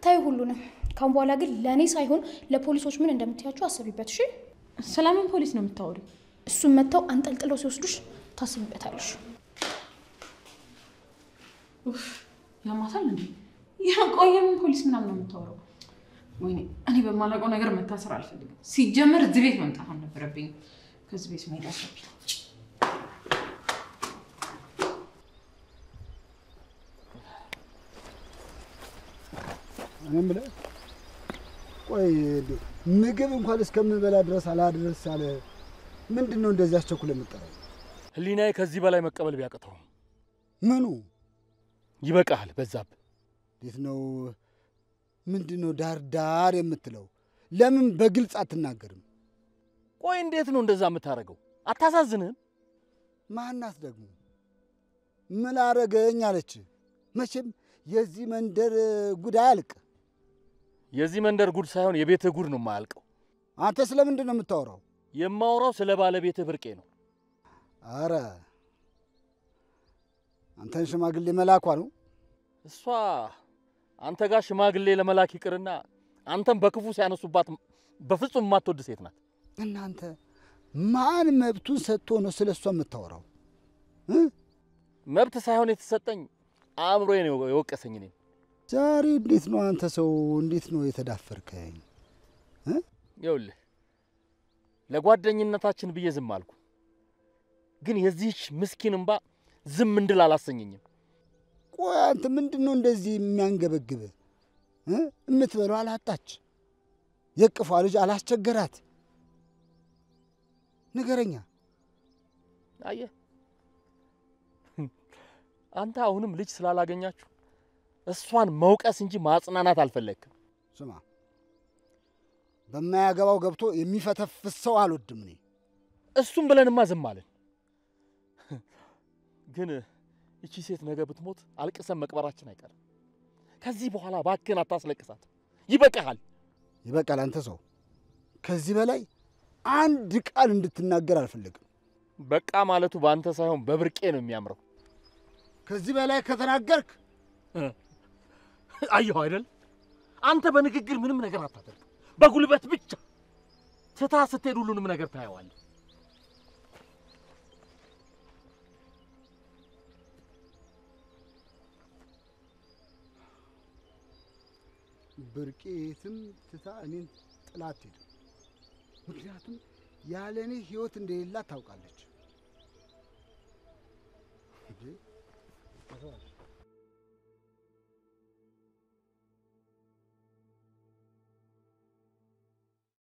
ታይ ሁሉንም። ካሁን በኋላ ግን ለእኔ ሳይሆን ለፖሊሶች ምን እንደምትያቸው አስቢበት። እሺ? ስለምን ፖሊስ ነው የምታወሪው? እሱን መተው አንጠልጥለው ሲወስዱሽ ታስቢበታለሽ። ያማታል እንዴ? ቆይ ምን ፖሊስ ምናምን ነው የምታወራው? ወይኔ እኔ በማላውቀው ነገር መታሰር አልፈልግም። ሲጀመር እዚህ ቤት መምጣት አልነበረብኝም። ከዚህ ቤት መሄድ አለብኝ። እኔም ብለህ ቆይ ምግብ እንኳን እስከምንበላ ድረስ አላድረስ አለ። ምንድን ነው እንደዚህ አስቸኩለህ የምትጠራው? ህሊናዬ ከዚህ በላይ መቀበል ቢያቅተውም ምኑ ይበቃል። በዛብህ እንዴት ነው? ምንድን ነው ዳር ዳር የምትለው? ለምን በግልጽ አትናገርም? ቆይ እንዴት ነው እንደዛ የምታደርገው? አታሳዝንህም? ማናት ደግሞ ምን አረገኝ አለች? መቼም የዚህ መንደር ጉድ አያልቅ። የዚህ መንደር ጉድ ሳይሆን የቤትህ ጉድ ነው የማያልቀው። አንተ ስለምንድን ነው የምታወራው? የማወራው ስለ ባለቤትህ ብርቄ ነው። አረ አንተን ሽማግሌ መላኳ ነው። እሷ አንተ ጋር ሽማግሌ ለመላክ ይቅርና አንተም በክፉ ሲያነሱባት በፍጹም የማትወድ ሴት ናት። እናንተ ማን መብቱን ሰጥቶ ነው ስለ እሷ የምታወራው? መብት ሳይሆን የተሰጠኝ አእምሮዬ ነው የወቀሰኝ። እኔን ዛሬ እንዴት ነው አንተ ሰው እንዴት ነው የተዳፈርከኝ? ይኸውልህ ለጓደኝነታችን ብዬ ዝም አልኩ፣ ግን የዚህች ምስኪን እንባ ዝም እንድል አላሰኘኝም። ቆይ አንተ ምንድን ነው እንደዚህ የሚያንገበግብህ? የምትበለው አላጣች፣ የቅፏ ልጅ አላስቸገራት? ንገረኛ። አየህ አንተ አሁንም ልጅ ስላላገኛችሁ እሷን መውቀስ እንጂ ማጽናናት አልፈለግክም። ስማ፣ በማያገባው ገብቶ የሚፈተፍስ ሰው አልወድም እኔ። እሱም ብለንማ ዝም አለን። ግን እቺ ሴት ነገ ብትሞት አልቅሰን መቅበራችን አይቀርም። ከዚህ በኋላ እባክህን አታስለቅሳት። ይበቃሃል። ይበቃል። አንተ ሰው ከዚህ በላይ አንድ ቃል እንድትናገር አልፈልግም። በቃ ማለቱ በአንተ ሳይሆን በብርቄ ነው የሚያምረው። ከዚህ በላይ ከተናገርክ አየሁ አይደል? አንተ በንግግር ምንም ነገር አታደርግ፣ በጉልበት ብቻ። ትታ ስትሄድ ሁሉንም ነገር ታየዋለህ። ብርቄ የትም ትታ እኔን ጥላት ሄድ። ምክንያቱም ያለ እኔ ህይወት እንደሌላት ታውቃለች።